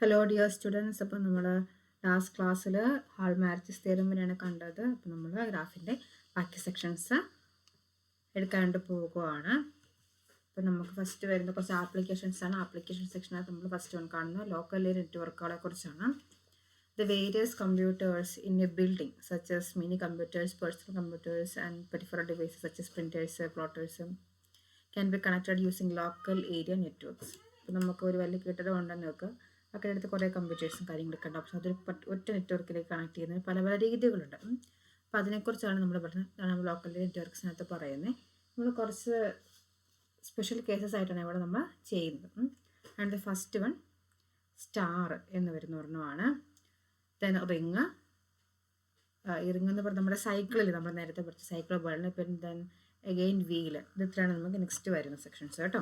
Hello dear students. അപ്പോൾ നമ്മൾ last ക്ലാസ്സിൽ ഹാൾമാർച്ചിസ് തിയറമിനാണ് കണ്ടത്. അപ്പോൾ നമ്മൾ ഗ്രാഫിൻ്റെ ബാക്കി സെക്ഷൻസ് എടുക്കാണ്ട് പോകുകയാണ്. അപ്പോൾ നമുക്ക് ഫസ്റ്റ് വരുന്ന കുറച്ച് ആപ്ലിക്കേഷൻസ് ആണ്. ആപ്ലിക്കേഷൻ സെക്ഷനകത്ത് നമ്മൾ ഫസ്റ്റ് കാണുന്നത് ലോക്കൽ ഏരിയ നെറ്റ്വർക്കുകളെ കുറിച്ചാണ്. The various computers in a building, such as mini computers, personal computers, and peripheral devices such as printers, plotters, can be connected using local area networks. ഇപ്പോൾ നമുക്ക് ഒരു വലിയ കെട്ടിടം ഉണ്ടെന്ന് വെക്കുക, ആ കെട്ടിടത്തിൽ കുറേ കമ്പ്യൂട്ടേഴ്സും കാര്യങ്ങളൊക്കെ ഉണ്ട്. അപ്പോൾ അതൊരു ഒറ്റ നെറ്റ്വർക്കിലേക്ക് കണക്ട് ചെയ്യുന്നതിന് പല പല രീതികളുണ്ട്. അപ്പോൾ അതിനെക്കുറിച്ചാണ് നമ്മൾ പറയുന്നത്. അതാണ് നമ്മൾ ലോക്കൽ നെറ്റ്വർക്ക്സിനകത്ത് പറയുന്നത്. നമ്മൾ കുറച്ച് സ്പെഷ്യൽ കേസസ് ആയിട്ടാണ് ഇവിടെ നമ്മൾ ചെയ്യുന്നത്. And the first one star എന്ന് വരുന്ന ഒരെണ്ണമാണ്. Then ring. ഈ റിങ് എന്ന് പറഞ്ഞാൽ നമ്മുടെ സൈക്കിളിൽ നമ്മൾ നേരത്തെ പഠിച്ച സൈക്കിൾ പോലെ. പിന്നെ ദെൻ അഗെയിൻ വീല്. ഇത് ഇത്രയാണ് നമുക്ക് നെക്സ്റ്റ് വരുന്ന സെക്ഷൻസ് കേട്ടോ.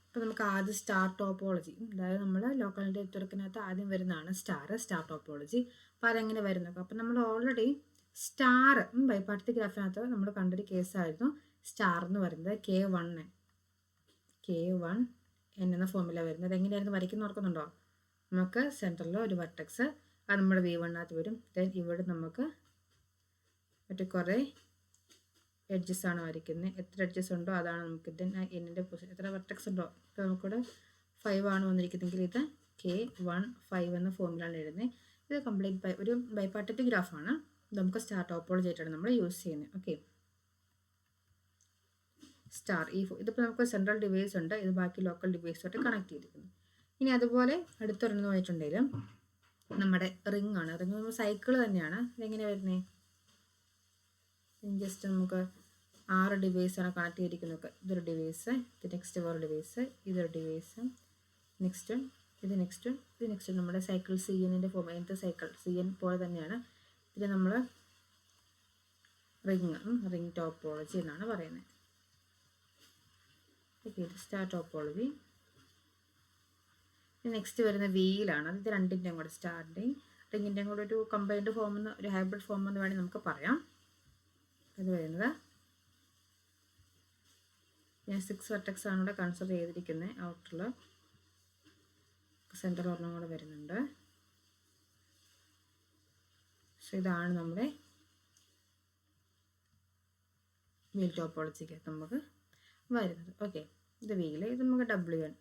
അപ്പോൾ നമുക്ക് ആദ്യം സ്റ്റാർ ടോപ്പോളജി, അതായത് നമ്മൾ ലോക്കൽ നെറ്റ്വർക്കിനകത്ത് ആദ്യം വരുന്നതാണ് സ്റ്റാർ ടോപ്പോളജി. അപ്പോൾ അതെങ്ങനെ വരുന്നത്? അപ്പോൾ നമ്മൾ ഓൾറെഡി സ്റ്റാർ ബൈപാർട്ടിക് ഗ്രാഫിനകത്ത് നമ്മൾ കണ്ടൊരു കേസായിരുന്നു സ്റ്റാർ എന്ന് പറയുന്നത്. K1n എന്ന ഫോമില വരുന്നത്. എങ്ങനെയായിരുന്നു വരയ്ക്കുന്ന ഓർക്കുന്നുണ്ടോ? നമുക്ക് സെൻറ്ററിൽ ഒരു വെർട്ടെക്സ്, അത് നമ്മുടെ V1 വരും. ദെൻ ഇവിടെ നമുക്ക് മറ്റു കുറേ എഡ്ജസ് ആണ് വരയ്ക്കുന്നത്. എത്ര എഡ്ജസ് ഉണ്ടോ അതാണ് നമുക്ക് ദെൻ എന്നിൻ്റെ പൊസിഷൻ. എത്ര വെർട്ടെക്സ് ഉണ്ടോ? ഇപ്പോൾ നമുക്കിവിടെ 5 ആണ് വന്നിരിക്കുന്നതെങ്കിൽ ഇത് K15 എന്ന ഫോമിലാണ് എഴുതുന്നത്. ഇത് കംപ്ലീറ്റ് ഒരു ബൈപാർട്ടിക് ഗ്രാഫാണ്. നമുക്ക് സ്റ്റാർ ടോപ്പോളജി ആയിട്ടാണ് നമ്മൾ യൂസ് ചെയ്യുന്നത്. ഓക്കെ, സ്റ്റാർ ഇതിപ്പോൾ നമുക്ക് സെൻട്രൽ ഡിവൈസ് ഉണ്ട്, ഇത് ബാക്കി ലോക്കൽ ഡിവൈസുമായിട്ട് കണക്ട് ചെയ്തിരിക്കുന്നു. ഇനി അതുപോലെ അടുത്തൊരെണ്ണം പോയിട്ടുണ്ടെങ്കിൽ നമ്മുടെ റിംഗ് ആണ്. റിംഗ് നമ്മൾ സൈക്കിൾ തന്നെയാണ്. ഇതെങ്ങനെ വരുന്നത്? ജസ്റ്റ് നമുക്ക് 6 ഡിവൈസാണ് കണക്ട് ചെയ്തിരിക്കുന്നത്. ഇതൊരു ഡിവൈസ്, ഇത് നെക്സ്റ്റ് വേറെ ഡിവൈസ്, ഇതൊരു ഡിവൈസ്, നെക്സ്റ്റ് ഇത് നെക്സ്റ്റ് ഇത് നെക്സ്റ്റ്. നമ്മുടെ സൈക്കിൾ CNൻ്റെ ഫോം. എന്ത് സൈക്കിൾ? CN പോലെ തന്നെയാണ്. ഇതിൽ നമ്മൾ റിംഗ് ടോപ്പോളജി എന്നാണ് പറയുന്നത്. ഓക്കെ, ഇത് സ്റ്റാർ ടോപ്പോളജി. നെക്സ്റ്റ് വരുന്ന വീലാണ്. ഇത് രണ്ടിൻ്റെയും കൂടെ, സ്റ്റാറിൻ്റെയും റിങ്ങിൻ്റെയും കൂടെ ഒരു കമ്പൈൻഡ് ഫോം എന്ന്, ഒരു ഹൈബ്രിഡ് ഫോം എന്ന് വേണമെങ്കിൽ നമുക്ക് പറയാം. ഇത് വരുന്നത് ഞാൻ 6 വെർട്ടെക്സ് ആണ് ഇവിടെ കൺസിഡർ ചെയ്തിരിക്കുന്നത്. ഔട്ടറിൽ സെൻറ്റർ ഒരെണ്ണം കൂടെ വരുന്നുണ്ട്. സോ ഇതാണ് നമ്മുടെ വീൽ ടോപ്പോളജിക്ക് നമുക്ക് വരുന്നത്. ഓക്കെ, ഇത് വീല്. ഇത് നമുക്ക് W1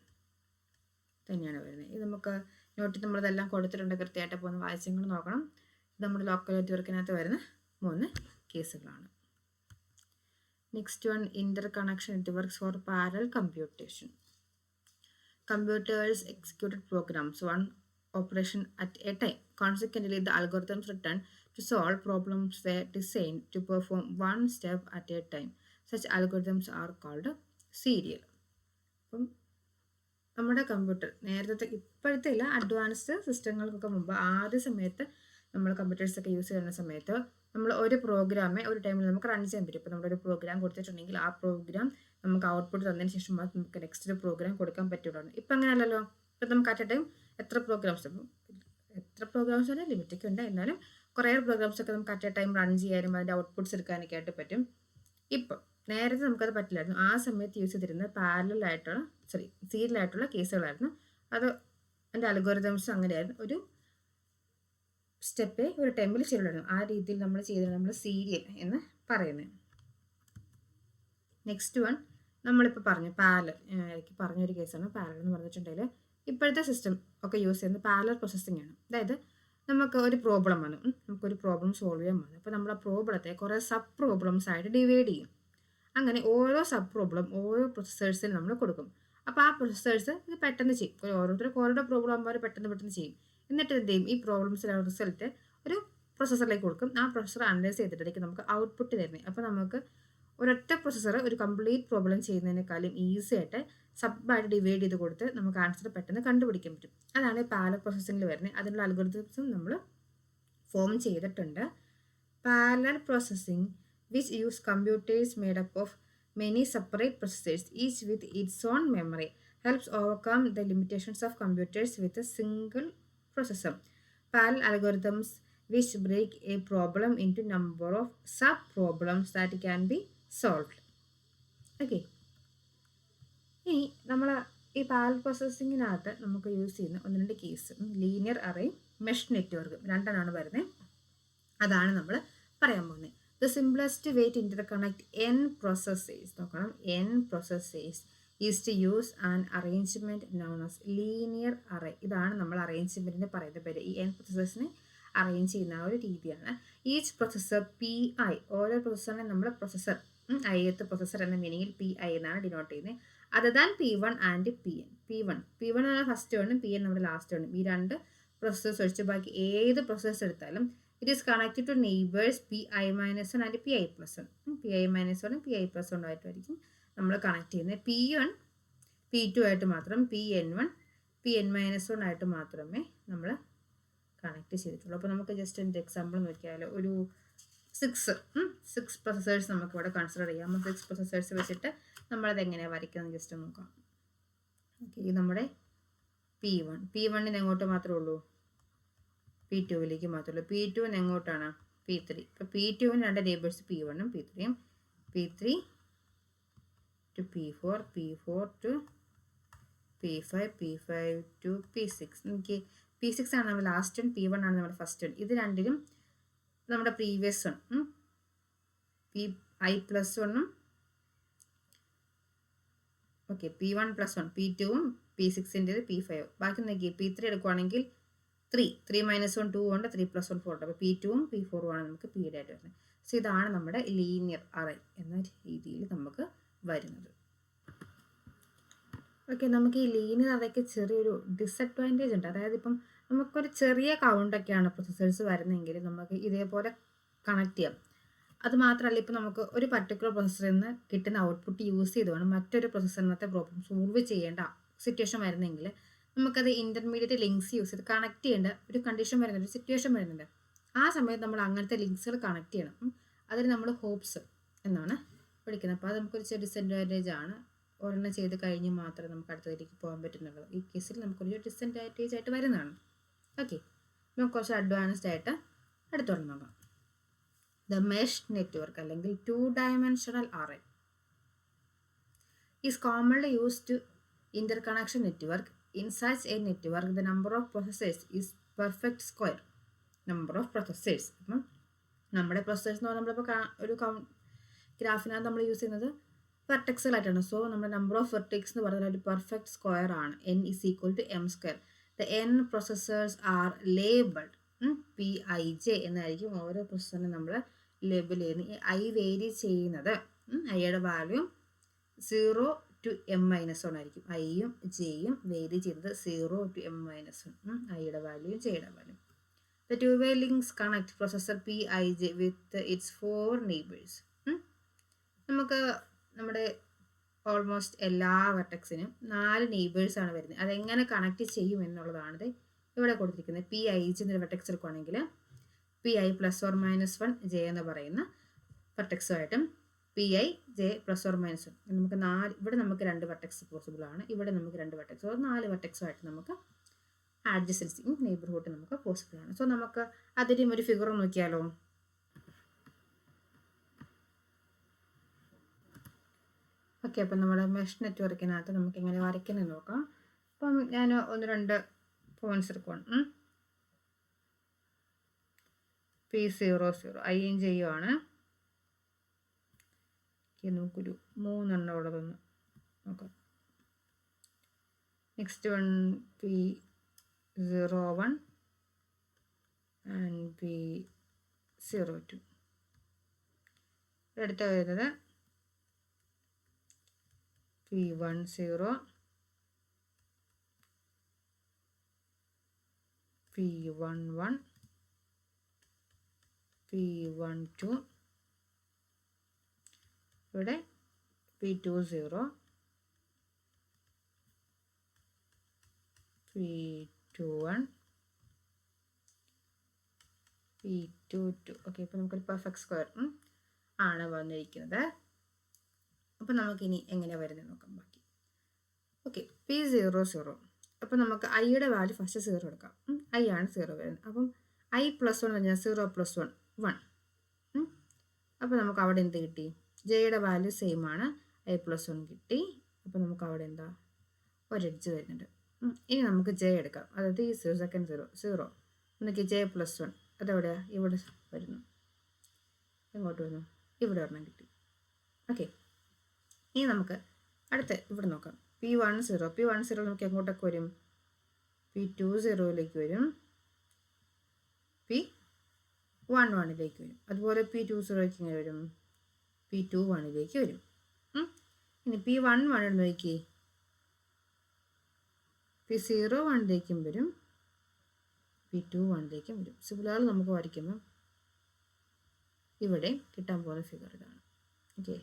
തന്നെയാണ് വരുന്നത്. ഇത് നമുക്ക് നോട്ടിൽ നമ്മളിതെല്ലാം കൊടുത്തിട്ടുണ്ട്, കൃത്യമായിട്ട് പോകുന്ന വായിച്ചും കൂടെ നോക്കണം. ഇത് നമ്മുടെ ലോക്കൽ നെറ്റ്വർക്കിനകത്ത് വരുന്ന 3 കേസുകളാണ്. Next one, interconnection networks for parallel computation. Computers executed programs, one operation at a time. Consequently, the algorithms written to solve problems were designed to perform one step at a time. Such algorithms are called serial. അപ്പം നമ്മുടെ computer നേരത്തെ, ഇപ്പോഴത്തെ ഇല്ല, advanced സിസ്റ്റങ്ങൾക്കൊക്കെ മുമ്പ് ആദ്യ സമയത്ത് നമ്മൾ കമ്പ്യൂട്ടേഴ്സൊക്കെ use ചെയ്യുന്ന സമയത്ത് നമ്മൾ ഒരു പ്രോഗ്രാമേ ഒരു ടൈമിൽ നമുക്ക് റൺ ചെയ്യാൻ പറ്റും. ഇപ്പോൾ നമ്മളൊരു പ്രോഗ്രാം കൊടുത്തിട്ടുണ്ടെങ്കിൽ ആ പ്രോഗ്രാം നമുക്ക് ഔട്ട്പുട്ട് തന്നതിന് ശേഷം നമുക്ക് നെക്സ്റ്റ് ഒരു പ്രോഗ്രാം കൊടുക്കാൻ പറ്റുള്ളൂ. ഇപ്പം അങ്ങനെയല്ലല്ലോ. ഇപ്പം നമുക്ക് അറ്റ് എ ടൈം എത്ര പ്രോഗ്രാംസ് തന്നെ ലിമിറ്റൊക്കെ ഉണ്ട്. എന്നാലും കുറേ പ്രോഗ്രാംസൊക്കെ നമുക്ക് അറ്റ് എ ടൈം റൺ ചെയ്യാനും അതിൻ്റെ ഔട്ട്പുട്ട്സ് എടുക്കാനൊക്കെ ആയിട്ട് പറ്റും. ഇപ്പം നേരത്തെ നമുക്കത് പറ്റില്ലായിരുന്നു. ആ സമയത്ത് യൂസ് ചെയ്തിരുന്നത് സീരിയലായിട്ടുള്ള കേസുകളായിരുന്നു. അത് അതിൻ്റെ അൽഗോരിതംസ് അങ്ങനെയായിരുന്നു. ഒരു സ്റ്റെപ്പേ ഒരു ടൈമിൽ ചെയ്തിരുന്നു. ആ രീതിയിൽ നമ്മൾ ചെയ്തിരുന്നത് നമ്മൾ സീരിയൽ എന്ന് പറയുന്നത്. നെക്സ്റ്റ് വൺ നമ്മളിപ്പോൾ പറഞ്ഞു പറഞ്ഞൊരു കേസാണ് പാരലൽ എന്ന് പറഞ്ഞിട്ടുണ്ടെങ്കിൽ ഇപ്പോഴത്തെ സിസ്റ്റം ഒക്കെ യൂസ് ചെയ്യുന്നത് പാരലൽ പ്രോസസ്സിംഗ് ആണ്. അതായത് നമുക്ക് ഒരു പ്രോബ്ലം വന്നു, നമുക്കൊരു പ്രോബ്ലം സോൾവ് ചെയ്യാൻ വന്നു. അപ്പോൾ നമ്മൾ ആ പ്രോബ്ലത്തെ കുറേ സബ് പ്രോബ്ലംസ് ആയിട്ട് ഡിവൈഡ് ചെയ്യും. അങ്ങനെ ഓരോ സബ് പ്രോബ്ലം ഓരോ പ്രൊസസ്സേഴ്സിന് നമ്മൾ കൊടുക്കും. അപ്പോൾ ആ പ്രൊസസ്സേഴ്സ് ഇത് പെട്ടെന്ന് ചെയ്യും. ഓരോരുത്തർക്ക് ഓരോ പ്രോബ്ലം ആകുമ്പോൾ പെട്ടെന്ന് ചെയ്യും. എന്നിട്ട് എന്ത് ചെയ്യും? ഈ പ്രോബ്ലംസിൻ്റെ റിസൾട്ട് ഒരു പ്രൊസസ്സറിലേക്ക് കൊടുക്കും. ആ പ്രൊസസ്സർ അനലൈസ് ചെയ്തിട്ടായിരിക്കും നമുക്ക് ഔട്ട്പുട്ട് തരുന്നത്. അപ്പോൾ നമുക്ക് ഒരൊറ്റ പ്രൊസസ്സർ ഒരു കംപ്ലീറ്റ് പ്രോബ്ലം ചെയ്യുന്നതിനേക്കാളും ഈസി ആയിട്ട് സബായിട്ട് ഡിവൈഡ് ചെയ്ത് കൊടുത്ത് നമുക്ക് ആൻസർ പെട്ടെന്ന് കണ്ടുപിടിക്കാൻ പറ്റും. അതാണ് പാരലൽ പ്രോസസ്സിങ്ങിൽ വരുന്നത്. അതിനുള്ള അൽഗോരിതംസും നമ്മൾ ഫോം ചെയ്തിട്ടുണ്ട്. Parallel processing which use computers made up of many separate processors, each with its own memory, helps overcome the limitations of computers with a single processor. Parallel algorithms which break a problem into number of sub-problems that can be solved. Okay. ഇനി നമ്മൾ ഈ parallel പ്രോസസ്സിങ്ങിനകത്ത് നമുക്ക് use ചെയ്യുന്ന 1-2 cases, linear array, mesh network, രണ്ടെണ്ണമാണ് വരുന്നത്. അതാണ് നമ്മൾ പറയാൻ പോകുന്നത്. The simplest way to interconnect n processes, നോക്കണം, n processes is to use an arrangement known as linear array. ഇതാണ് നമ്മൾ അറേഞ്ച്മെന്റിന് പറയുന്ന പേര്. ഈ n processനെ അറേഞ്ച് ചെയ്യുന്ന ഒരു രീതിയാണ്. ഈച്ച് പ്രൊസസ്സർ PI, ഓരോ പ്രൊസസ്സറിനെ നമ്മൾ പ്രൊസസ്സർ ith പ്രൊസസ്സർ എന്ന മീനിങ്ങിൽ PI എന്നാണ് ഡിനോട്ട് ചെയ്യുന്നത്. Other than P1 and PN. P1 ആണ് ഫസ്റ്റ് വണ്ണും PN നമ്മുടെ ലാസ്റ്റ് വണ്ണും. ഈ രണ്ട് പ്രൊസസ്സേഴ്സ് ഒഴിച്ച് ബാക്കി ഏത് പ്രൊസസ്സർ എടുത്താലും it is connected to neighbours PI-1 and PI+1. PI-1 PI+1 ആയിട്ടായിരിക്കും നമ്മൾ കണക്ട് ചെയ്യുന്നത്. P1 P2 ആയിട്ട് മാത്രം, PN1 PN-1 ആയിട്ട് മാത്രമേ നമ്മൾ കണക്ട് ചെയ്തിട്ടുള്ളൂ. അപ്പോൾ നമുക്ക് ജസ്റ്റ് എൻ്റെ എക്സാമ്പിൾ നോക്കിയാൽ ഒരു 6 പ്രൊസസ്സേഴ്സ് നമുക്ക് ഇവിടെ കൺസിഡർ ചെയ്യാം. 6 പ്രൊസസ്സേഴ്സ് വെച്ചിട്ട് നമ്മളത് എങ്ങനെയാണ് വരയ്ക്കുന്നത് ജസ്റ്റ് നോക്കാം. ഓക്കെ, ഇത് നമ്മുടെ P1 എങ്ങോട്ട് മാത്രമേ ഉള്ളൂ? P2 മാത്രമേ ഉള്ളൂ. P2 എങ്ങോട്ടാണ്? P3. ഇപ്പോൾ P2 രണ്ട് neighbours P1 P3, P3 to P4, P4 to P5, P5 to P6. നമുക്ക് P6 ആണ് നമ്മുടെ ലാസ്റ്റ് വൺ, P1 ആണ് നമ്മുടെ ഫസ്റ്റ് വൺ. ഇത് രണ്ടിലും നമ്മുടെ previous one PI+1, okay, P1+1, P2ഉം P6ൻ്റെത് P5. ബാക്കി നോക്കി P3 എടുക്കുവാണെങ്കിൽ 3 -1 2 ഉണ്ട്, 3+1 4 ഉണ്ട്. അപ്പോൾ P2ഉം P4ഉം ആണ് നമുക്ക് പീരീഡ് ആയിട്ട് വരുന്നത്. സോ ഇതാണ് നമ്മുടെ ലീനിയർ അറേ എന്ന രീതിയിൽ നമുക്ക് വരുന്നത്. ഓക്കെ, നമുക്ക് ഈ ലീനിയർ അറേക്ക് ചെറിയൊരു ഡിസഡ്വാൻറ്റേജ് ഉണ്ട്. അതായത് ഇപ്പം നമുക്കൊരു ചെറിയ കൗണ്ടൊക്കെയാണ് പ്രൊസസ്സേഴ്സ് വരുന്നതെങ്കിൽ നമുക്ക് ഇതേപോലെ കണക്ട് ചെയ്യാം. അത് മാത്രമല്ല, ഇപ്പോൾ നമുക്ക് ഒരു പർട്ടിക്കുലർ പ്രൊസസ്സറിൽ നിന്ന് കിട്ടുന്ന ഔട്ട്പുട്ട് യൂസ് ചെയ്തുകൊണ്ട് മറ്റൊരു പ്രൊസസ്സറിനത്തെ പ്രോബ്ലം സോൾവ് ചെയ്യേണ്ട സിറ്റുവേഷൻ വരുന്നെങ്കിൽ നമുക്കത് ഇൻ്റർമീഡിയറ്റ് ലിങ്ക്സ് യൂസ് ചെയ്ത് കണക്ട് ചെയ്യേണ്ട ഒരു കണ്ടീഷൻ വരുന്നുണ്ട്, ഒരു സിറ്റുവേഷൻ വരുന്നുണ്ട്. ആ സമയത്ത് നമ്മൾ അങ്ങനത്തെ ലിങ്ക്സുകൾ കണക്ട് ചെയ്യണം. അതിന് നമ്മൾ ഹോപ്സ് എന്നാണ് വിളിക്കുന്നത്. അപ്പോൾ അത് നമുക്കൊരു ഡിസഡ്വാൻറ്റേജ് ആണ്. ഒരെണ്ണം ചെയ്ത് കഴിഞ്ഞ് മാത്രമേ നമുക്ക് അടുത്തതിലേക്ക് പോകാൻ പറ്റുന്നുള്ളൂ. ഈ കേസിൽ നമുക്കൊരു ഡിസഡ്വാൻറ്റേജ് ആയിട്ട് വരുന്നതാണ്. ഓക്കെ, നമുക്ക് കുറച്ച് അഡ്വാൻസ്ഡ് ആയിട്ട് അടുത്തോളം നോക്കാം. ദ മെഷ് നെറ്റ്വർക്ക് അല്ലെങ്കിൽ 2-dimensional array is commonly used to interconnection network. In such a network, the number of processors is perfect square. Number of processors. അപ്പം നമ്മുടെ പ്രൊസസ്സേഴ്സ് എന്ന് പറയുമ്പോൾ നമ്മളിപ്പോൾ ഒരു ഗ്രാഫിനകത്ത് നമ്മൾ യൂസ് ചെയ്യുന്നത് വെർട്ടെക്സുകളായിട്ടാണ്. സോ നമ്മുടെ നമ്പർ ഓഫ് വെർട്ടെക്സ് എന്ന് പറയുന്നത് ഒരു പെർഫെക്റ്റ് സ്ക്വയർ ആണ്. n = m². The n processors are labeled PIJ എന്നായിരിക്കും ഓരോ പ്രൊസസ്സറിനും നമ്മൾ ലേബിൾ ചെയ്യുന്നത്. ഈ I വേരി ചെയ്യുന്നത് ഐയുടെ വാല്യൂ 0 to m-1 ആയിരിക്കും. ഐയും ജെയും വേരി ചെയ്യുന്നത് 0 to m-1, ഐയുടെ വാല്യൂയും ജെയുടെ value. The two-way links connect processor PIJ with its 4 neighbors. നമുക്ക് നമ്മുടെ ഓൾമോസ്റ്റ് എല്ലാ വെർട്ടെക്സിനും 4 നെയ്ബേഴ്സാണ് വരുന്നത്. അതെങ്ങനെ കണക്ട് ചെയ്യും എന്നുള്ളതാണ് ഇവിടെ കൊടുത്തിരിക്കുന്നത്. PIJ എന്നൊരു വെർട്ടെക്സ് എടുക്കുകയാണെങ്കിൽ PI+or-1 J എന്ന് പറയുന്ന വെർട്ടെക്സുമായിട്ടും PIJ +or-1 നമുക്ക് 4, ഇവിടെ നമുക്ക് 2 വെർട്ടെക്സ് പോസിബിൾ ആണ്. ഇവിടെ നമുക്ക് 2 വെർട്ടെക്സ്, 4 വെർട്ടെക്സുമായിട്ട് നമുക്ക് അഡ്ജസൻസിയും നെയ്ബർഹുഡ് നമുക്ക് പോസിബിൾ ആണ്. സോ നമുക്ക് അതിൻ്റെയും ഒരു ഫിഗർ നോക്കിയാലോ. ഓക്കെ, അപ്പം നമ്മുടെ മെഷ് നെറ്റ്വർക്കിനകത്ത് നമുക്ക് എങ്ങനെ വരയ്ക്കുന്നത് നോക്കാം. അപ്പം ഞാൻ 1-2 പോയിന്റ്സ് എടുക്കുവാണ്. P00 ഐയും ചെയ്യുവാണ്. നമുക്കൊരു 3 ഉള്ളതൊന്ന് നോക്കാം. Next one P01 and P02. അടുത്ത വരുന്നത് P10, P11, P12, ഇവിടെ P20, P21, P22. ഓക്കെ, ഇപ്പോൾ നമുക്കൊരു പെർഫെക്റ്റ് സ്ക്വയർ ആണ് വന്നിരിക്കുന്നത്. അപ്പോൾ നമുക്കിനി എങ്ങനെ വരുന്നത് നോക്കാം ബാക്കി. Okay, P00. അപ്പോൾ നമുക്ക് ഐയുടെ വാല്യൂ ഫസ്റ്റ് 0 എടുക്കാം. ഐ ആണ് 0 വരുന്നത്. അപ്പം I+1 കഴിഞ്ഞാൽ 0 + 1 1. അപ്പോൾ നമുക്ക് അവിടെ എന്ത് കിട്ടി? ജെയുടെ വാല്യൂ സെയിം ആണ്, I+1 കിട്ടി. അപ്പോൾ നമുക്ക് അവിടെ എന്താ ഒരു എഡ്ജ് വരുന്നുണ്ട്. ഇനി നമുക്ക് ജെ എടുക്കാം. അതായത് ഈ 0 സെക്കൻഡ് 0 നമുക്ക് ജെ +1 അതെവിടെയാണ്? ഇവിടെ വരുന്നു. എങ്ങോട്ട് വരുന്നു? ഇവിടെ ഒരെണ്ണം കിട്ടി. ഓക്കെ, ഇനി നമുക്ക് അടുത്ത് ഇവിടെ നോക്കാം. P10 നമുക്ക് എങ്ങോട്ടൊക്കെ വരും? P20 വരും, P11 വരും. അതുപോലെ P20 ഇങ്ങനെ വരും, P21 വരും. ഇനി P11 നോക്കി, P01 വരും, P21 വരും. സിമിലർലി നമുക്ക് വരയ്ക്കുമ്പോൾ ഇവിടെ കിട്ടാൻ പോകുന്ന ഫിഗർ ഇതാണ്. ഓക്കെ,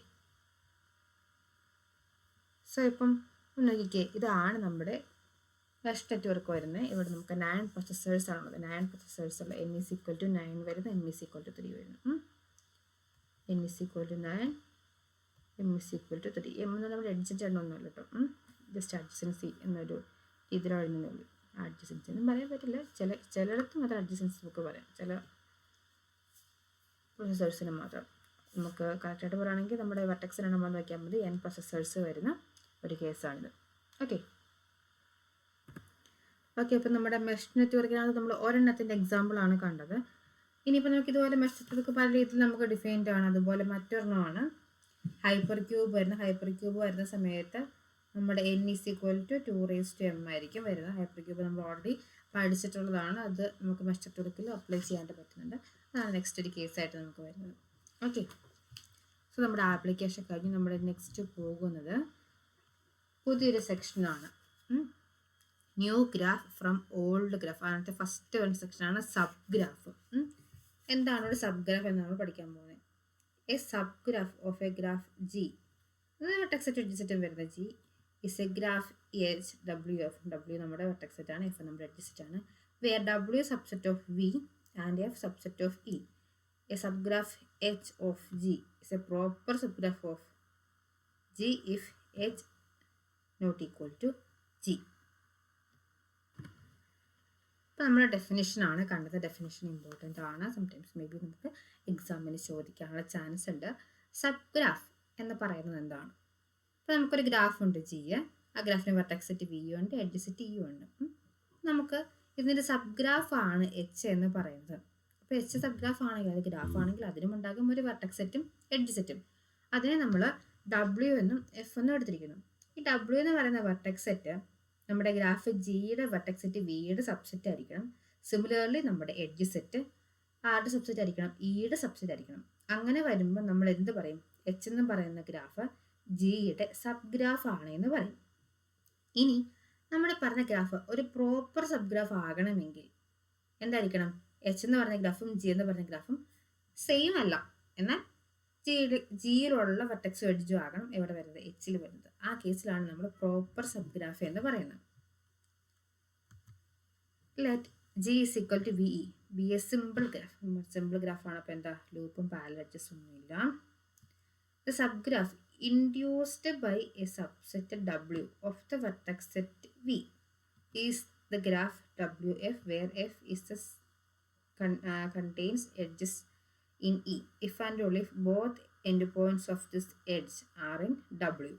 സോ ഇപ്പം നോക്കിക്കേ, ഇതാണ് നമ്മുടെ മെഷ് നെറ്റ്വർക്ക് വരുന്നത്. ഇവിടെ നമുക്ക് 9 പ്രൊസസ്സേഴ്സ് ആണുള്ളത്. 9 പ്രൊസസ്സേഴ്സ് ഉള്ള n = 9 വരുന്നു, n = 3 വരുന്നു. n = 9, m = 3. m എന്ന് നമ്മുടെ അഡ്ജസൻറ്റ് എണ്ണമൊന്നുമല്ല കേട്ടോ, ജസ്റ്റ് അഡ്ജസൻസി എന്നൊരു ഇതിൽ എഴുതുന്നുള്ളൂ. അഡ്ജസൻസി ഒന്നും പറയാൻ പറ്റില്ല, ചിലയിടത്ത് മാത്രം അഡ്ജസൻസി നമുക്ക് പറയാം, ചില പ്രൊസസ്സേഴ്സിന് മാത്രം. നമുക്ക് കറക്റ്റായിട്ട് പറയുകയാണെങ്കിൽ നമ്മുടെ വെർട്ടെക്സിന് എണ്ണം വന്ന് വയ്ക്കാൻ മതി. n പ്രൊസസ്സേഴ്സ് വരുന്ന ഒരു കേസാണിത്. ഓക്കെ, അപ്പം നമ്മുടെ മെഷ് നെറ്റ്വർക്കിനകത്ത് നമ്മൾ ഒരെണ്ണത്തിൻ്റെ എക്സാമ്പിളാണ് കണ്ടത്. ഇനിയിപ്പോൾ നമുക്ക് ഇതുപോലെ മെഷ് നെറ്റ്വർക്ക് പല രീതിയിൽ നമുക്ക് ഡിഫൈൻഡ് ആണ്. അതുപോലെ മറ്റൊരെണ്ണമാണ് ഹൈപ്പർ ക്യൂബ് വരുന്ന സമയത്ത് നമ്മുടെ n = 2m ആയിരിക്കും വരുന്നത്. ഹൈപ്പർ ക്യൂബ് നമ്മൾ ഓൾറെഡി പഠിച്ചിട്ടുള്ളതാണ്. അത് നമുക്ക് മെഷ് നെറ്റ്വർക്കിൽ അപ്ലൈ ചെയ്യാനായിട്ട് പറ്റുന്നുണ്ട്. അതാണ് നെക്സ്റ്റ് ഒരു കേസായിട്ട് നമുക്ക് വരുന്നത്. ഓക്കെ, സോ നമ്മുടെ ആപ്ലിക്കേഷൻ കഴിഞ്ഞ് നമ്മുടെ നെക്സ്റ്റ് പോകുന്നത് പുതിയൊരു സെക്ഷനാണ്, new graph from old graph. അതിനകത്ത് ഫസ്റ്റ് വൺ സെക്ഷനാണ് സബ് ഗ്രാഫ്. എന്താണ് ഒരു സബ് ഗ്രാഫ് എന്ന് നമ്മൾ പഠിക്കാൻ പോകുന്നത്. A subgraph of a graph G, vertex set edge സെറ്റും വരുന്ന G is a graph H W F. W നമ്മുടെ വെർട്ടെക്സ് സെറ്റ് ആണ്, എഫ് നമ്മുടെ എഡ്ജ് സെറ്റ് ആണ്. Where W subset of V and F subset of E. A subgraph H of G is A proper subgraph of G if H not equal to G. അപ്പോൾ നമ്മുടെ ഡെഫിനിഷനാണ് കണ്ടത്. Definition important ആണ്. Sometimes may be നമുക്ക് എക്സാമിന് ചോദിക്കാനുള്ള chance ഉണ്ട്. Sub graph എന്ന് പറയുന്നത് എന്താണ്? അപ്പോൾ നമുക്കൊരു ഗ്രാഫ് ഉണ്ട് ജി, ആ ഗ്രാഫിന് വെർട്ടെക്സ് സെറ്റ് വി ഉണ്ട്, എഡ്ജ് സെറ്റ് ഇ ഉണ്ട്. നമുക്ക് ഇതിൻ്റെ സബ് ഗ്രാഫ് ആണ് എച്ച് എന്ന് പറയുന്നത്. അപ്പോൾ എച്ച് സബ് ഗ്രാഫ് ആണെങ്കിൽ, അത് ഗ്രാഫ് ആണെങ്കിൽ അതിനും ഉണ്ടാകും ഒരു വെർട്ടെക്സ് സെറ്റും എഡ്ജ് സെറ്റും. അതിനെ നമ്മൾ ഡബ്ല്യു എന്നും എഫ് എന്നും എടുത്തിരിക്കുന്നു. ഈ ഡബ്ല്യു എന്ന് പറയുന്ന വെർട്ടെക്സ് സെറ്റ് നമ്മുടെ ഗ്രാഫ് ജിയുടെ വെർട്ടെക്സ് സെറ്റ് വിയുടെ സബ്സെറ്റ് ആയിരിക്കണം. സിമിലർലി നമ്മുടെ എഡ്ജ് സെറ്റ് ആരുടെ സബ്സെറ്റ് ആയിരിക്കണം? ഇയുടെ സബ്സെറ്റ് ആയിരിക്കണം. അങ്ങനെ വരുമ്പോൾ നമ്മൾ എന്ത് പറയും? എച്ച് എന്ന് പറയുന്ന ഗ്രാഫ് ജിയുടെ സബ് ഗ്രാഫ് ആണ് എന്ന് പറയും. ഇനി നമ്മുടെ പറഞ്ഞ ഗ്രാഫ് ഒരു പ്രോപ്പർ സബ് ഗ്രാഫ് ആകണമെങ്കിൽ എന്തായിരിക്കണം? എച്ച് എന്ന് പറഞ്ഞ ഗ്രാഫും ജി എന്ന് പറഞ്ഞ ഗ്രാഫും സെയിം അല്ല, എന്നാൽ ജിയിലുള്ള വെർട്ടെക്സും എഡ്ജും ആകണം എവിടെ വരുന്നത്? എച്ചിൽ വരുന്നത്. ആ കേസിലാണ് നമ്മൾ പ്രോപ്പർ സബ് ഗ്രാഫ് എന്ന് പറയുന്നത്. Let G is equal to V E. Be a simple graph. Simple ഗ്രാഫാണ്. അപ്പോൾ എന്താ? ലൂപ്പും പാരലൽ എഡ്ജസ് ഒന്നുമില്ല. The subgraph induced by a subset W of the vertex set V is the graph WF where F is the contains edges in E if and only if both endpoints of this edge are in W.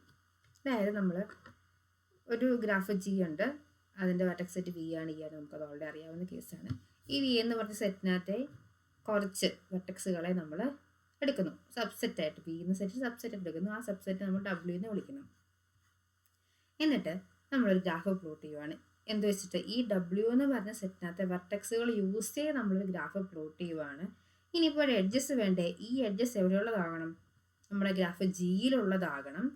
അതായത് നമ്മൾ ഒരു graph G ഉണ്ട്, അതിൻ്റെ vertex set V ആണ്, ഈ ആണ്, നമുക്കത് already അറിയാവുന്ന കേസാണ്. ഈ വി എന്ന് പറഞ്ഞ സെറ്റിനകത്തെ കുറച്ച് വെർട്ടെക്സുകളെ നമ്മൾ എടുക്കുന്നു സബ്സെറ്റായിട്ട്. വി എന്ന സെറ്റ് സബ്സെറ്റ് എടുക്കുന്നു. ആ സബ്സെറ്റ് നമ്മൾ ഡബ്ല്യു എന്ന് വിളിക്കുന്നു. എന്നിട്ട് നമ്മളൊരു ഗ്രാഫ് പ്ലോട്ട് ചെയ്യുവാണ്. എന്ത് വെച്ചിട്ട്? ഈ ഡബ്ല്യു എന്ന് പറഞ്ഞ സെറ്റിനകത്തെ വെർട്ടെക്സുകൾ യൂസ് ചെയ്ത് നമ്മളൊരു ഗ്രാഫ് പ്ലോട്ട് ചെയ്യുവാണ്. ഇനിയിപ്പോൾ എഡ്ജസ് വേണ്ടേ? ഈ എഡ്ജസ് എവിടെയുള്ളതാകണം? നമ്മുടെ ഗ്രാഫ് ജിയിലുള്ളതാകണം.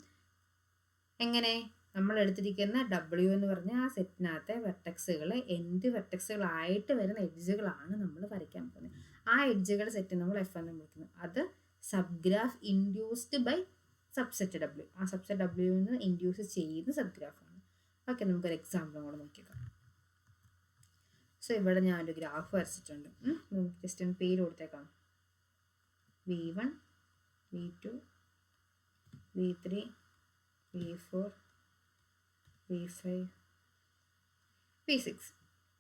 എങ്ങനെ? നമ്മൾ എടുത്തിരിക്കുന്ന ഡബ്ല്യു എന്ന് പറഞ്ഞ ആ സെറ്റിനകത്തെ വെർട്ടെക്സുകൾ എന്ത് വെർട്ടെക്സുകളായിട്ട് വരുന്ന എഡ്ജുകളാണ് നമ്മൾ വരയ്ക്കാൻ പോകുന്നത്. ആ എഡ്ജുകളുടെ സെറ്റ് നമ്മൾ എഫ് എന്ന് വിളിക്കുന്നു. അത് subgraph induced by subset W. ആ സബ്സെറ്റ് ഡബ്ല്യു നിന്ന് ഇൻഡ്യൂസ് ചെയ്യുന്ന സബ് ഗ്രാഫാണ്. ഓക്കെ, നമുക്കൊരു എക്സാമ്പിൾ കൂടെ നോക്കിയേക്കാം. സോ ഇവിടെ ഞാനൊരു ഗ്രാഫ് വരച്ചിട്ടുണ്ട്. നമുക്ക് ജസ്റ്റ് ഒന്ന് പേര് കൊടുത്തേക്കാം. V1, V2, V3, V4, V5, V6.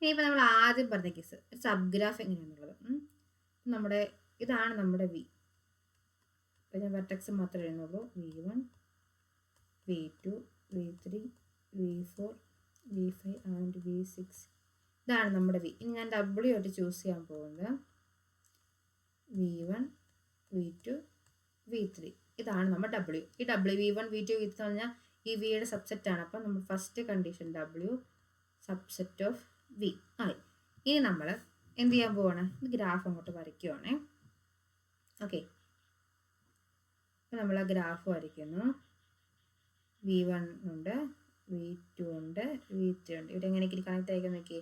ഇനിയിപ്പോൾ നമ്മൾ ആദ്യം പറഞ്ഞ കേസ് സബ് ഗ്രാഫ് എങ്ങനെയാണെന്നുള്ളത്. നമ്മുടെ ഇതാണ് നമ്മുടെ വി. ഇപ്പം ഞാൻ വെർട്ടെക്സ് മാത്രമേ എഴുതുന്നുള്ളൂ. V1, V2, V3, V4, V5 and V6. ഇതാണ് നമ്മുടെ V. ഇനി ഞാൻ W ആയിട്ട് ചൂസ് ചെയ്യാൻ പോകുന്നത് V1, V2, V3. ഇതാണ് നമ്മുടെ W. ഈ V1, V2, V3 എന്ന് പറഞ്ഞാൽ ഈ വിയുടെ സബ്സെറ്റാണ്. അപ്പം നമ്മൾ first condition W subset of V ആയി. ഇനി നമ്മൾ എന്ത് ചെയ്യാൻ പോവാണ്? ഗ്രാഫ് അങ്ങോട്ട് വരയ്ക്കുവാണേ. ഓക്കെ, അപ്പം നമ്മൾ ആ ഗ്രാഫ് വരയ്ക്കുന്നു. V1 ഉണ്ട്, V2 ഉണ്ട്, V3 ഉണ്ട്. ഇവിടെ എങ്ങനെയൊക്കെ കണക്ട് ആയിരിക്കും നോക്കി.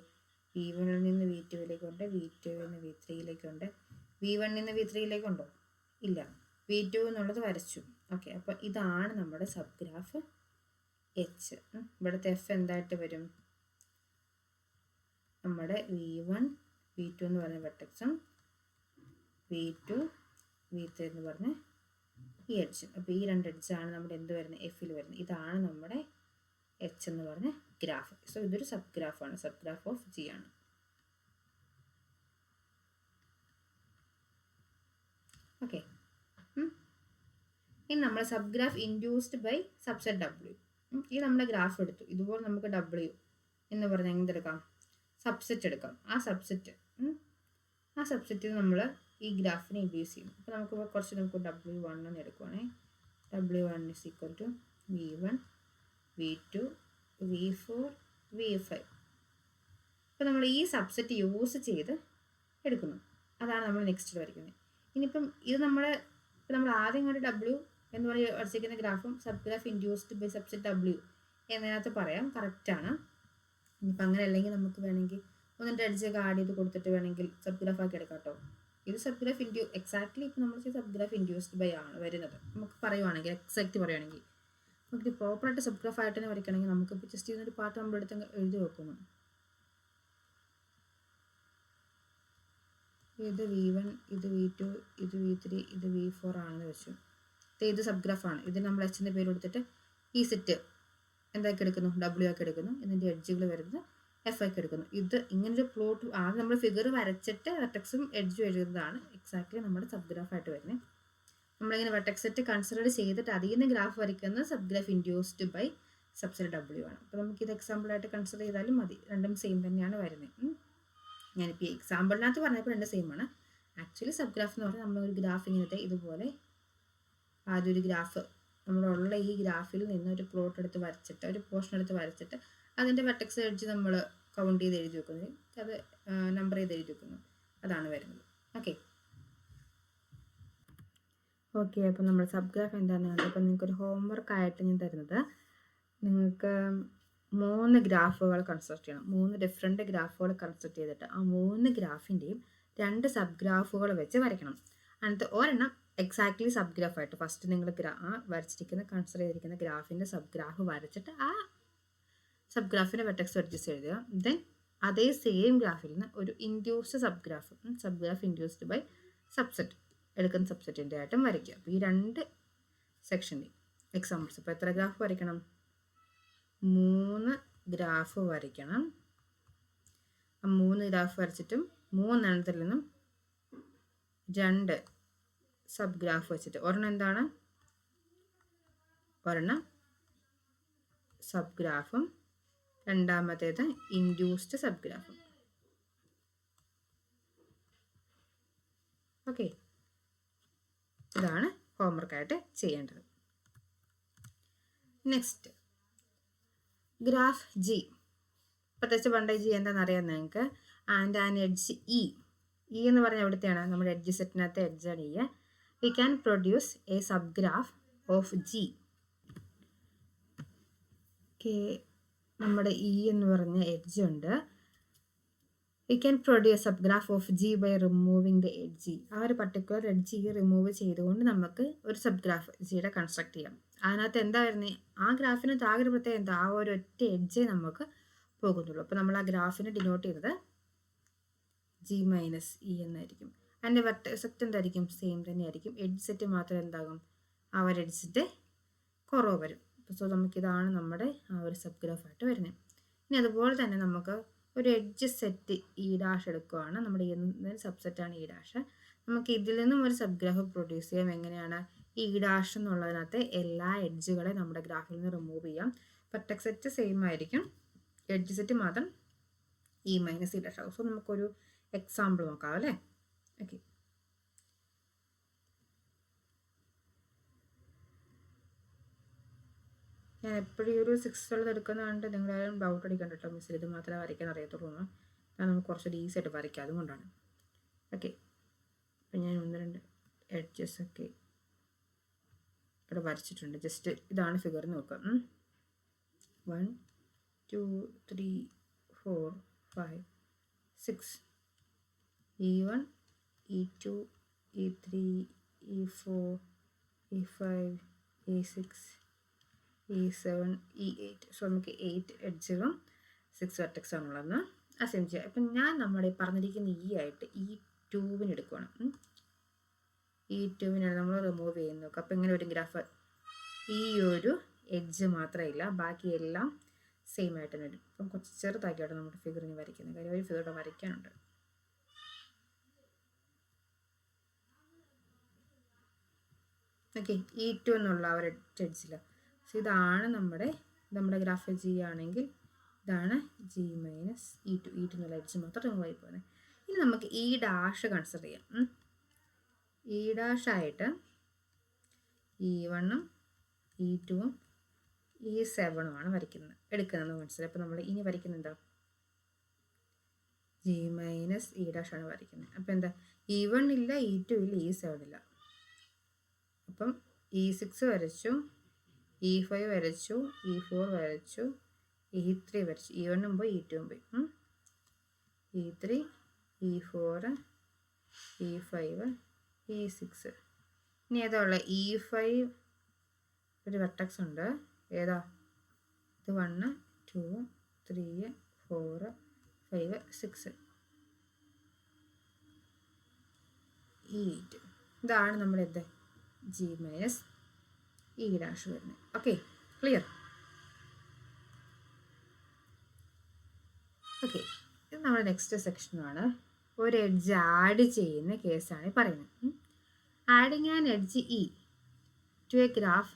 V1 നിന്ന് V2യിലേക്കുണ്ട്, V2 നിന്ന് V3യിലേക്കുണ്ട്. V1 നിന്ന് V3യിലേക്കുണ്ടോ? ഇല്ല. V2 എന്നുള്ളത് വരച്ചു. ഓക്കെ, അപ്പോൾ ഇതാണ് നമ്മുടെ സബ് ഗ്രാഫ് എച്ച്. ഇവിടുത്തെ എഫ് എന്തായിട്ട് വരും? നമ്മുടെ V1, V2 എന്ന് പറഞ്ഞ വെർട്ടെക്സും V2, V3 എന്ന് പറഞ്ഞ ഈ എഡ്ജ്. അപ്പോൾ ഈ രണ്ട് എഡ്ജാണ് നമ്മുടെ എന്ത് വരുന്നത്? എഫിൽ വരുന്നത്. ഇതാണ് നമ്മുടെ എച്ച് എന്ന് പറഞ്ഞ ഗ്രാഫ്. സോ ഇതൊരു സബ് ഗ്രാഫാണ്. സബ് ഗ്രാഫ് ഓഫ് ജി ആണ്. ഓക്കെ, ഇനി നമ്മൾ subgraph induced by subset W. ഈ നമ്മുടെ ഗ്രാഫ് എടുത്തു. ഇതുപോലെ നമുക്ക് W എന്ന് പറഞ്ഞാൽ എന്തെടുക്കാം? സബ്സെറ്റ് എടുക്കാം. ആ സബ്സെറ്റിൽ നമ്മൾ ഈ ഗ്രാഫിനെ ഇൻഡ്യൂസ് ചെയ്യും. അപ്പോൾ നമുക്ക് നമുക്ക് W1 എന്ന് എടുക്കുവാണേ. W1 is equal to V1, V2, V4, V5. അപ്പോൾ നമ്മൾ ഈ സബ്സെറ്റ് യൂസ് ചെയ്ത് എടുക്കുന്നു. അതാണ് നമ്മൾ നെക്സ്റ്റ് വരയ്ക്കുന്നത്. ഇനിയിപ്പം ഇത് നമ്മൾ ആദ്യം കണ്ട W എന്ന് പറഞ്ഞ് വരച്ചിരിക്കുന്ന ഗ്രാഫും subgraph induced by subset W എന്നതിനകത്ത് പറയാം, കറക്റ്റാണ്. ഇനിയിപ്പോൾ അങ്ങനെ അല്ലെങ്കിൽ നമുക്ക് വേണമെങ്കിൽ ഒന്നിൻ്റെ എഡ്ജൊക്കെ ആഡ് ചെയ്ത് കൊടുത്തിട്ട് വേണമെങ്കിൽ സബ് ഗ്രാഫ് ആക്കി എടുക്കാം കേട്ടോ. ഇത് സബ് ഗ്രാഫ് എക്സാക്ട്ലി ഇപ്പോൾ നമ്മൾ സബ് ഗ്രാഫ് ഇൻഡ്യൂസ്ഡ് ബൈ ആണ് വരുന്നത്. നമുക്ക് പറയുവാണെങ്കിൽ എക്സാക്റ്റ് പറയുവാണെങ്കിൽ നമുക്ക് പ്രോപ്പറായിട്ട് സബ് ഗ്രാഫ് ആയിട്ട് തന്നെ വരയ്ക്കണമെങ്കിൽ നമുക്കിപ്പോൾ ജസ്റ്റ് ഇതിനൊരു പാർട്ട് നമ്മളെടുത്ത് എഴുതി വെക്കുന്നു. ഇത് V1, ഇത് V2, ഇത് V3, ഇത് V4 ആണെന്ന് വെച്ചു. ഇത് സബ് ഗ്രാഫാണ്. ഇതിൽ നമ്മൾ എച്ചിൻ്റെ പേര് കൊടുത്തിട്ട് ഈ സെറ്റ് എന്താക്കി എടുക്കുന്നു? W ആക്കി എടുക്കുന്നു. ഇതിൻ്റെ എഡ്ജുകൾ വരുന്നത് F ആക്കി എടുക്കുന്നു. ഇത് ഇങ്ങനൊരു പ്ലോട്ട് ആദ്യം നമ്മൾ ഫിഗർ വരച്ചിട്ട് വെർട്ടെക്സും എഡ്ജും എഴുതുന്നതാണ് എക്സാക്ട്ലി നമ്മുടെ സബ് ഗ്രാഫായിട്ട് വരുന്നത്. നമ്മളിങ്ങനെ വെർട്ടെക്സ് സെറ്റ് കൺസിഡർ ചെയ്തിട്ട് അതിൽ നിന്ന് ഗ്രാഫ് വരയ്ക്കുന്നത് subgraph induced by subset W ആണ്. അപ്പോൾ നമുക്കിത് എക്സാമ്പിളായിട്ട് കൺസിഡർ ചെയ്താലും മതി. രണ്ടും സെയിം തന്നെയാണ് വരുന്നത്. ഞാനിപ്പോൾ ഈ എക്സാമ്പിളിനകത്ത് പറഞ്ഞപ്പോൾ രണ്ട് സെയിം ആണ്. ആക്ച്വലി സബ് ഗ്രാഫ് എന്ന് പറഞ്ഞാൽ നമ്മളൊരു ഗ്രാഫ് ഇങ്ങനത്തെ ഇതുപോലെ ആദ്യം ഒരു ഗ്രാഫ് നമ്മളുള്ള ഈ ഗ്രാഫിൽ നിന്ന് ഒരു പ്ലോട്ട് എടുത്ത് വരച്ചിട്ട് ഒരു പോർഷൻ എടുത്ത് വരച്ചിട്ട് അതിൻ്റെ വെർട്ടെക്സ് എഡ്ജ് നമ്മൾ കൗണ്ട് ചെയ്ത് എഴുതി വെക്കുന്നു. അത് നമ്പർ ചെയ്ത് എഴുതി വെക്കുന്നു. അതാണ് വരുന്നത്. ഓക്കെ, അപ്പോൾ നമ്മൾ സബ് ഗ്രാഫ് എന്താണെന്ന് കണ്ടു. അപ്പോൾ നിങ്ങൾക്കൊരു ഹോംവർക്കായിട്ട് ഞാൻ തരുന്നത്, നിങ്ങൾക്ക് 3 ഗ്രാഫുകൾ കൺസ്ട്രക്ട് ചെയ്യണം. 3 ഡിഫറെൻറ്റ് ഗ്രാഫുകൾ കൺസ്ട്രക്ട് ചെയ്തിട്ട് ആ 3 ഗ്രാഫിൻ്റെയും 2 സബ് ഗ്രാഫുകൾ വെച്ച് വരയ്ക്കണം. അതിനകത്ത് ഒരെണ്ണം എക്സാക്ട്ലി സബ് ഗ്രാഫായിട്ട് ഫസ്റ്റ് നിങ്ങൾ വരച്ചിരിക്കുന്ന കൺസിഡർ ചെയ്തിരിക്കുന്ന ഗ്രാഫിൻ്റെ സബ് ഗ്രാഫ് വരച്ചിട്ട് ആ സബ് ഗ്രാഫിൻ്റെ വെർട്ടെക്സ് എഡ്ജസ് എഴുതുക. ദെൻ അതേ സെയിം ഗ്രാഫിൽ നിന്ന് ഒരു induced subgraph induced by subset എടുക്കുന്ന സബ്സെറ്റിൻ്റെ ആയിട്ടും വരയ്ക്കുക. അപ്പോൾ ഈ 2 സെക്ഷൻ്റെ എക്സാമ്പിൾസ്. ഇപ്പോൾ എത്ര ഗ്രാഫ് വരയ്ക്കണം? 3 ഗ്രാഫ് വരയ്ക്കണം. ആ 3 ഗ്രാഫ് വരച്ചിട്ടും 3 എണ്ണത്തിൽ നിന്നും 2 സബ് ഗ്രാഫ് വെച്ചിട്ട് ഒരെണ്ണം എന്താണ്? ഒരെണ്ണം സബ് ഗ്രാഫും രണ്ടാമത്തേത് ഇൻഡ്യൂസ്ഡ് സബ് ഗ്രാഫും. ഓക്കെ, ഇതാണ് ഹോംവർക്കായിട്ട് ചെയ്യേണ്ടത്. Next graph G. പ്രത്യേകിച്ച് പണ്ട് ജി എന്താണെന്ന് അറിയാം നിങ്ങൾക്ക്. ആൻഡ് ആൻ എഡ്ജ് ഇ എന്ന് പറഞ്ഞാൽ എവിടുത്തെയാണ്? നമ്മുടെ എഡ്ജ് സെറ്റിനകത്തെ എഡ്ജാണ് E. We can produce a subgraph of G. നമ്മുടെ ഇ എന്ന് പറഞ്ഞ എഡ്ജ് ഉണ്ട്. We can produce subgraph of G by removing the edge. ആ ഒരു പർട്ടിക്കുലർ എഡ്ജ് ഇ റിമൂവ് ചെയ്തുകൊണ്ട് നമുക്ക് ഒരു സബ്ഗ്രാഫ് ജിയുടെ കൺസ്ട്രക്ട് ചെയ്യാം. അതിനകത്ത് എന്താ വരുന്നത്? ആ ഗ്രാഫിന് താഴെ പ്രത്യേകം എന്താ? ആ ഒരു ഒറ്റ എഡ്ജേ നമുക്ക് പോകുന്നുള്ളൂ. അപ്പോൾ നമ്മൾ ആ ഗ്രാഫിനെ ഡിനോട്ട് ചെയ്തത് G മൈനസ് ഇ എന്നായിരിക്കും. അതിൻ്റെ വെർട്ടെക്സ് എന്തായിരിക്കും? സെയിം തന്നെയായിരിക്കും. എഡ്ജ് സെറ്റ് മാത്രം എന്താകും? ആ ഒരു എഡ്ജിൻ്റെ കുറവ് വരും. സോ നമുക്കിതാണ് നമ്മുടെ ആ ഒരു സബ് ഗ്രാഫായിട്ട് വരുന്നത്. ഇനി അതുപോലെ തന്നെ നമുക്ക് ഒരു എഡ്ജ് സെറ്റ് ഇ ഡാഷ് എടുക്കുകയാണ്. നമ്മുടെ സബ്സെറ്റാണ് ഇ ഡാഷ്. നമുക്ക് ഇതിൽ നിന്നും ഒരു സബ് ഗ്രാഫ് പ്രൊഡ്യൂസ് ചെയ്യാം. എങ്ങനെയാണ്? ഇ ഡാഷ് എന്നുള്ളതിനകത്ത് എല്ലാ എഡ്ജുകളെ നമ്മുടെ ഗ്രാഫിൽ നിന്ന് റിമൂവ് ചെയ്യാം. വെർട്ടെക്സ് സെറ്റ് സെയിം ആയിരിക്കും, എഡ്ജ് സെറ്റ് മാത്രം ഇ മൈനസ് ഇ ഡാഷ് ആവും. സോ നമുക്കൊരു എക്സാമ്പിൾ നോക്കാം അല്ലേ. ഓക്കെ, ഞാൻ എപ്പോഴും ഒരു 6 ഉള്ളത് എടുക്കുന്നതുകൊണ്ട് നിങ്ങളാരും ഡൗട്ട് അടിക്കണ്ട കേട്ടോ, മിസ്സിൽ ഇത് മാത്രമേ വരയ്ക്കാൻ അറിയത്തുള്ളൂ എന്ന്. ഞാൻ നമുക്ക് കുറച്ചുകൂടി ഈസി ആയിട്ട് വരയ്ക്കാം, അതുകൊണ്ടാണ്. ഓക്കെ, അപ്പം ഞാൻ 1-2 എഡ്ജസ് ഒക്കെ ഇവിടെ വരച്ചിട്ടുണ്ട്. ജസ്റ്റ് ഇതാണ് ഫിഗർ നോക്കാം. 1 2 3 4 5 6 E1 E2 E3 E4 E5 E6 E7 E8. So നമുക്ക് 8 എഡ്ജുകളും 6 വെർട്ടെക്സ് ആണുള്ളതെന്ന് അസൈൻ ചെയ്യാം. അപ്പം ഞാൻ നമ്മുടെ പറഞ്ഞിരിക്കുന്ന ആയിട്ട് E2 എടുക്കുകയാണ്. E2 നമ്മൾ റിമൂവ് ചെയ്യുന്ന നോക്കുക. അപ്പം ഇങ്ങനെ ഒരു ഗ്രാഫ്, ഈ ഒരു എഡ്ജ് മാത്രമില്ല, ബാക്കിയെല്ലാം സെയിം ആയിട്ട് തന്നെ വരും. അപ്പം കുറച്ച് ചെറുതാക്കിയാണ് നമ്മുടെ ഫിഗറിന് വരയ്ക്കുന്നത്, കാര്യം ഒരു ഫിഗർ വരയ്ക്കാനുണ്ട്. ഓക്കെ, E2 എന്നുള്ള ആ ഒരു എഡ്ജിൽ. സോ ഇതാണ് നമ്മുടെ ഗ്രാഫ് G ആണെങ്കിൽ ഇതാണ് G മൈനസ് E2. E2 എന്നുള്ള എഡ്ജ് മാത്രം റിമൂവ് ആയി പോകുന്നത്. ഇനി നമുക്ക് E ഡാഷ് കൺസിഡർ ചെയ്യാം. E ഡാഷ് ആയിട്ട് E1ഉം E2ഉം E7ഉമാണ് എടുക്കുന്നത് മനസ്സിലായി. അപ്പോൾ നമ്മൾ ഇനി വരയ്ക്കുന്നത് എന്താ, G മൈനസ് E ഡാഷ് ആണ് വരയ്ക്കുന്നത്. അപ്പോൾ എന്താ, E1 ഇല്ല, E2 ഇല്ല, E7 ഇല്ല. അപ്പം E6 വരച്ചു, E5 വരച്ചു, E4 വരച്ചു, E3 വരച്ചു. E1 പോയി, E2 പോയി. E3 E4 E5 E6. ഇനി ഏതാ ഉള്ളത്, E5 ഒരു വെർട്ടെക്സ് ഉണ്ട്. ഏതാ ഇത്, 1 2 3 4 5 6 E8. ഇതാണ് നമ്മുടെ എന്ത്, G മൈനസ് E ഡാഷ് വരുന്നത്. Okay, clear. ഓക്കെ, ഇത് നമ്മുടെ നെക്സ്റ്റ് സെക്ഷനാണ്. ഒരു എഡ്ജ് ആഡ് ചെയ്യുന്ന കേസാണ് പറയുന്നത്. Adding an edge E to a graph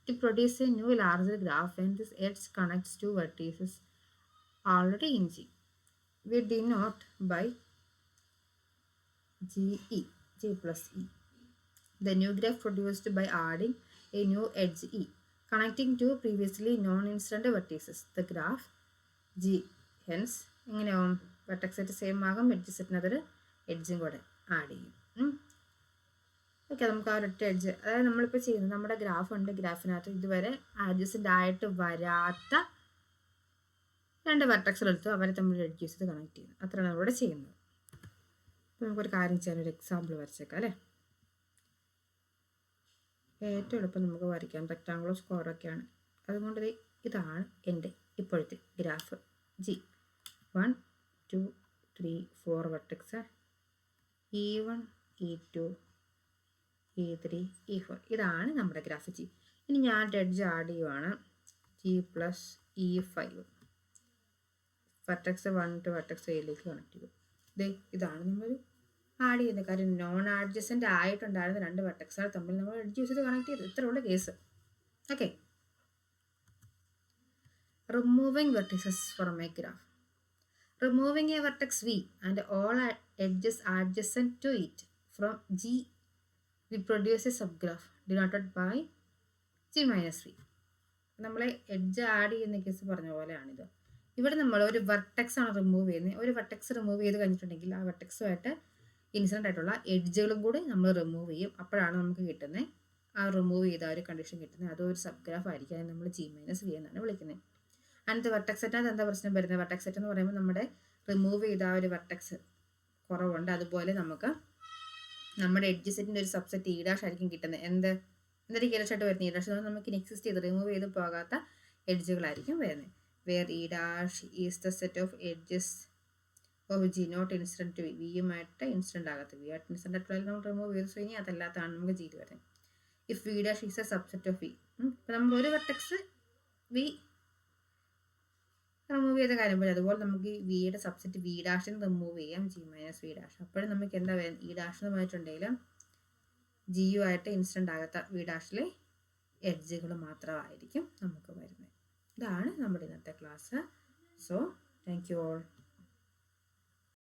to produce a new larger graph when this edge connects two vertices already in G. We denote by GE, G plus E. The new graph produced by adding a new edge E connecting two previously non-incident vertices. The graph G. Hence, എങ്ങനെയാവും, vertex set same ആകും, edge സെറ്റിനകത്തൊരു എഡ്ജും കൂടെ add ചെയ്യും. Okay, നമുക്ക് ആ ഒരൊറ്റ edge, അതായത് നമ്മളിപ്പോൾ ചെയ്യുന്നത്, നമ്മുടെ ഗ്രാഫ് ഉണ്ട്, ഗ്രാഫിനകത്ത് ഇതുവരെ അഡ്ജസ്റ്റൻ്റ് ആയിട്ട് വരാത്ത 2 വെർട്ടെക്സുകൾ എടുത്തു, അവരെ തമ്മിൽ എഡ്ജ് ചെയ്ത് കണക്ട് ചെയ്യുന്നു. അത്രയാണ് നമ്മളിവിടെ ചെയ്യുന്നത്. അപ്പോൾ നമുക്കൊരു കാര്യം ചെയ്യാൻ ഒരു എക്സാമ്പിൾ വരച്ചേക്കാം അല്ലേ. ഏറ്റവും എളുപ്പം നമുക്ക് വരയ്ക്കാം, റെക്ടാങ്കുലർ സ്ക്വയറൊക്കെയാണ്. അതുകൊണ്ട് ഇതാണ് എൻ്റെ ഇപ്പോഴത്തെ graph G. 1 2 3 4 vertex, E1 E2 E3 E4. ഇതാണ് നമ്മുടെ ഗ്രാഫ് G. ഇനി ഞാൻ എഡ്ജ് ആഡ് ചെയ്യുവാണ്, G plus E5. Vertex 1 to vertex എയിലേക്ക് കണക്ട് ചെയ്തു. ഇതാണ് നമ്മൾ ആഡ് ചെയ്യുന്നത്. കാര്യം നോൺ അഡ്ജസൻ്റ് ആയിട്ടുണ്ടായിരുന്ന 2 വെർട്ടെക്സുകൾ തമ്മിൽ നമ്മൾ എഡ്ജ് യൂസ് ചെയ്ത് കണക്ട് ചെയ്തു. ഇത്രയുള്ള case. Okay, removing vertices from A graph. Removing a vertex V and all edges adjacent to it from G, we produce a subgraph denoted by G minus V. നമ്മൾ edge add ചെയ്യുന്ന case പറഞ്ഞ പോലെയാണിത്. ഇവിടെ നമ്മൾ ഒരു vertex ആണ് remove ചെയ്യുന്നത്. ഒരു vertex remove ചെയ്ത് കഴിഞ്ഞിട്ടുണ്ടെങ്കിൽ ആ വെർട്ടെക്സുമായിട്ട് ഇൻസിഡൻ്റ് ആയിട്ടുള്ള എഡ്ജുകളും കൂടി നമ്മൾ റിമൂവ് ചെയ്യും. അപ്പോഴാണ് നമുക്ക് കിട്ടുന്നത്, ആ റിമൂവ് ചെയ്ത ഒരു കണ്ടീഷൻ കിട്ടുന്നത്. അതൊരു സബ്ഗ്രാഫ് ആയിരിക്കും. അതിന് നമ്മൾ G മൈനസ് V എന്നാണ് വിളിക്കുന്നത്. അടുത്ത വെർട്ടെക്സ് സെറ്റിനകത്ത് എന്താ പ്രശ്നം വരുന്നത്, വെർട്ടെക്സ് സെറ്റ് എന്ന് പറയുമ്പോൾ നമ്മുടെ റിമൂവ് ചെയ്ത ആ ഒരു വെർട്ടെക്സ് കുറവുണ്ട്. അതുപോലെ നമുക്ക് നമ്മുടെ എഡ്ജ് സെറ്റിൻ്റെ ഒരു സബ്സെറ്റ് E ഡാഷ് ആയിരിക്കും കിട്ടുന്നത്. എന്തൊരു E ഡാഷ് ആയിട്ട് വരുന്നത്, E ഡാഷ് നമുക്ക് നെക്സ്റ്റ് ചെയ്ത് റിമൂവ് ചെയ്ത് പോകാത്ത എഡ്ജുകളായിരിക്കും വരുന്നത്. Where E dash is the set of edges of G not incident to വിയുമായിട്ട് ഇൻസിഡൻ്റ് ആകത്ത്. വി ആയിട്ട് ഇൻസിഡൻ്റ് ആയിട്ടുള്ള നമ്മൾ റിമൂവ് ചെയ്ത് കഴിഞ്ഞാൽ അതല്ലാത്തതാണ് നമുക്ക് G വരുന്നത്. If V dash is a subset of V. ഇപ്പം നമ്മൾ ഒരു വെർട്ടെക്സ് V റിമൂവ് ചെയ്ത കാര്യം പോലെ അതുപോലെ നമുക്ക് വിയുടെ സബ്സെറ്റ് V ഡാഷിന് റിമൂവ് ചെയ്യാം, G മൈനസ് V ഡാഷ്. അപ്പോഴും നമുക്ക് എന്താ വരുന്നത്, E ഡാഷ് എന്ന് പറഞ്ഞിട്ടുണ്ടെങ്കിൽ G ആയിട്ട് ഇൻസിഡൻ്റ് ആകാത്ത V ഡാഷിലെ എഡ്ജുകൾ മാത്രമായിരിക്കും നമുക്ക് വരുന്നത്. ഇതാണ് നമ്മുടെ ഇന്നത്തെ class. So thank you all.